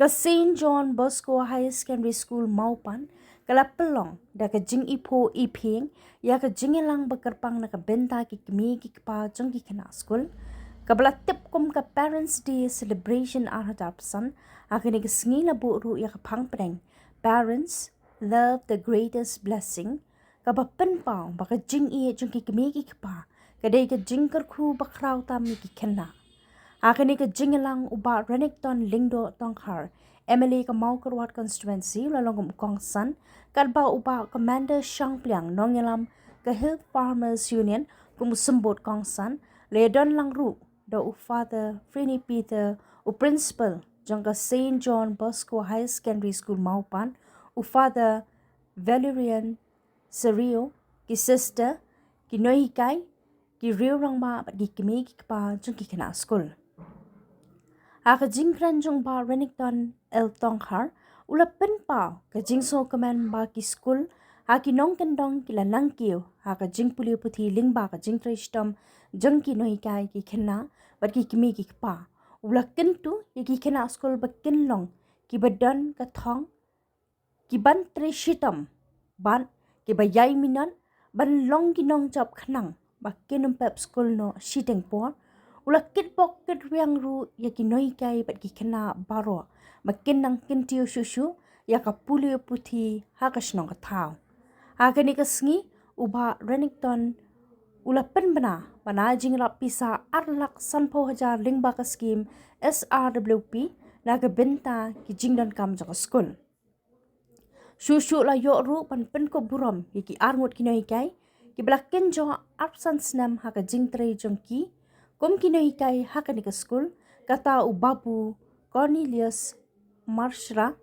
ka St. John Bosco High Secondary School Maupan, kala pelong da ka jing ipo iping, ya ka jingilang bakarpang na ka benta ki kami ki pa jong ki kana school, kabla tip kum ka Parents Day celebration arhatapsan, akin ka sngila buru ya ka pangpreng, parents love the greatest blessing, kaba penpang baka jing iye jong ki kami ki pa, kadai ka jingkar ku bakraw tam ki kana. Akin ka jingilang uba Renington Lingdo Tongkar, Emily ka Maukarwat constituency lalong Kongsan, kalba uba Commander Shangpliang nongilam ka Hill Farmers Union kumusembut Kongsan, ledon lang ru da u Father Frini Peter u Principal jangka St. John Bosco High Secondary School Maupan, u Father Valerian Serio, ki sister, ki nohikai, ki riu rang ma ki kimi ki pa jang ki kana school. Aka jingkran jong ba Renington El Tongkar, ula penpa ka jingso kaman ba ki school, haki nong kendong kila nangkiw, haka jingpuli puti lingba ka jingtristom jong ki nohikai ki kena, bat ki kimi ki pa. Ula kentu ya ki kena school ba kinlong, ki badan ka thong, ki ban trishitom, ban ki ba yai minan, ban long ki nong job khanang, ba kinum pep school no shiteng por, ula kitpok kit riang ru ya ki noikai bat ki kena baro makinang kintiu shushu ya ka puli puthi hakas nong kathau agani ka sngi uba Renington ula penbana bana jingrap pisa arlak sanpo hajar lingba ka scheme SRWP na ka benta ki jingdan kam jaka school shushu la yo ru pan pen ko buram ya ki arngut ki noikai ki blakin jo absan snam ha ka jingtre jongki kum kinohikai hakanika school kata ubabu Cornelius Marshra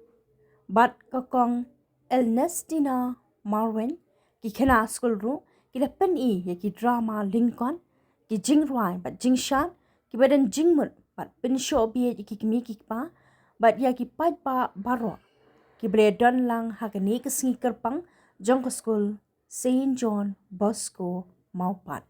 bat kakong Ernestina Marwen ki kena school ru ki pen I ya ki drama Lincoln ki jingruai bat jingshan ki badan jingmut bat pensho biye ki kimi ki pa bat ya ki pai pa baro ki bre don lang hakani ka singi kerpang jong school St. John Bosco Maupat.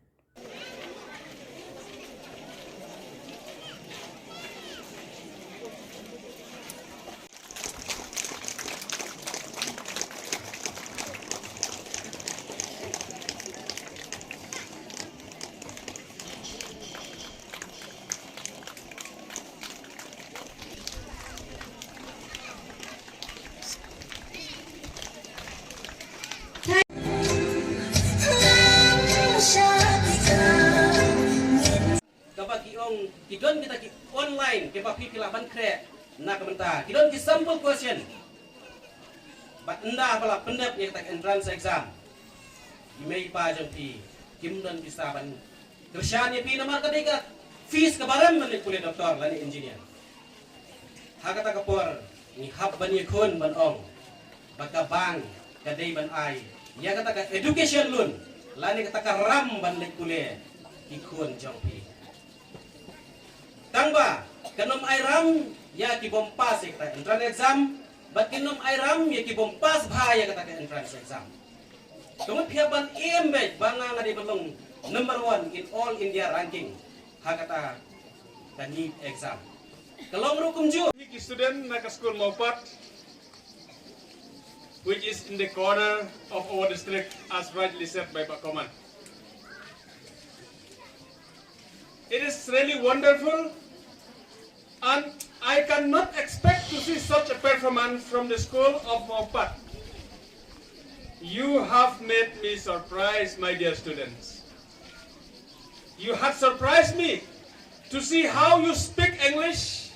Kidon kita ki online ke papi kilaban kre na kamenta kidon ki sample question bat enda bala pendap ye tak entrance exam imei pa jong pi kimdon bisa ban kershan ye pi namar kadeka fees ka baram man kulit doktor lani engineer hagata kapor ni hab ban ye khon ban ong baka bang kadai ban ai ya kata ka education loan lani kata ka ram ban kulit ki khon jong pi tangba kanom airam ya ki bompas kita entrance exam bat kinom airam ya ki bompas bahaya kata entrance exam kamu piaban embe banga ngadi belum number 1 in all India ranking hakata the NEET exam kalong rukum ju ki student na ka school Maupat which is in the corner of our district as rightly said by Pak Koman. It is really wonderful. And I cannot expect to see such a performance from the school of Maupat. You have made me surprised, my dear students. You have surprised me to see how you speak English.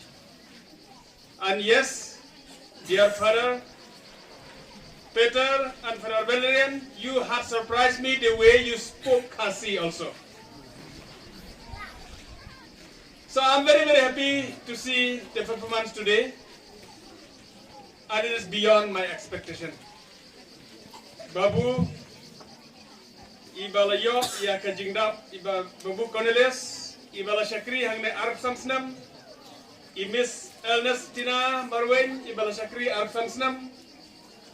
And yes, dear Father Peter and Father Valerian, you have surprised me the way you spoke Khasi also. So I'm very happy to see the performance today, and it is beyond my expectation. Babu, ibala yo ya kajingdap, iba Babu Cornelius, ibala Syakri hang ne Arab Samsnam, Miss Ernestina Marwen, ibala Syakri Arab Samsnam,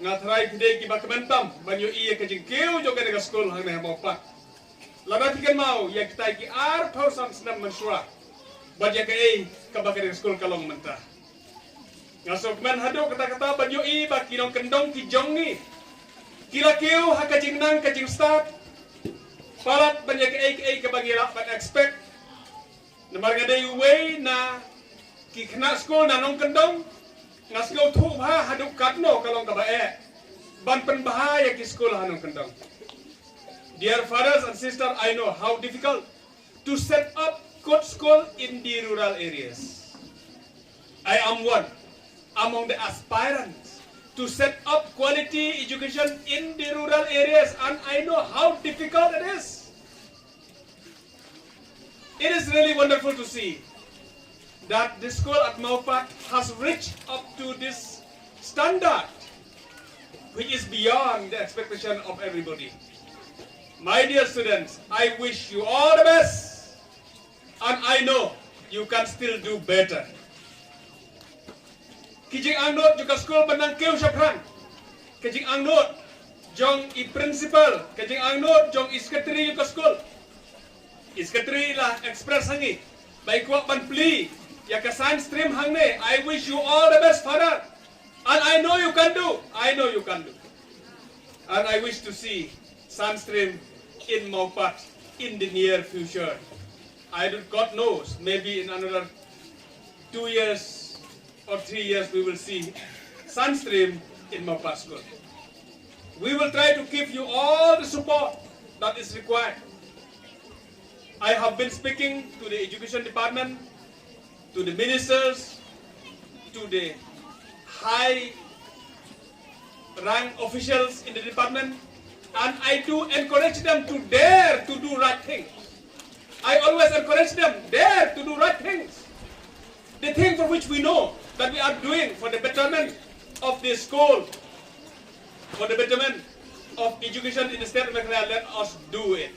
ngatrai kide kiba kementam, banyo iya kajingkeu juga nega school hang ne Maupat. Labat ikan mau ya kita ki Arab Samsnam mensura. Baja kay kabakar school kalong menta. Ngasok man hado kata-kata banyo i ba kinong kendong ki jong ni. Kila kiu ha kajing nang kajing start. Palat banyak ke bagira ban expect. Namar ngade way na ki kena school na nong kendong. Ngasko thu ha hadu katno kalong kabae. Ban pen bahaya ki school ha nong kendong. Dear fathers and sisters, I know how difficult to set up good school in the rural areas. I am one among the aspirants to set up quality education in the rural areas, and I know how difficult it is. It is really wonderful to see that the school at Maupat has reached up to this standard, which is beyond the expectation of everybody. My dear students, I wish you all the best, and I know you can still do better. Kijing angnot juga school benang keu syapran. Kijing angnot jong i principal, kijing angnot jong i secretary juga school. I secretary lah express hangi. Baik kuat ban pli ya ke science stream hang ne. I wish you all the best, father. And I know you can do. I know you can do. And I wish to see science stream in Maupat in the near future. God knows, maybe in another 2 years or 3 years we will see Sunstream in Maupat School. We will try to give you all the support that is required. I have been speaking to the education department, to the ministers, to the high rank officials in the department, and I do encourage them to dare to do right things. I always encourage them, dare to do right things. The thing for which we know that we are doing for the betterment of the school, for the betterment of education in the state of Meghalaya, let us do it.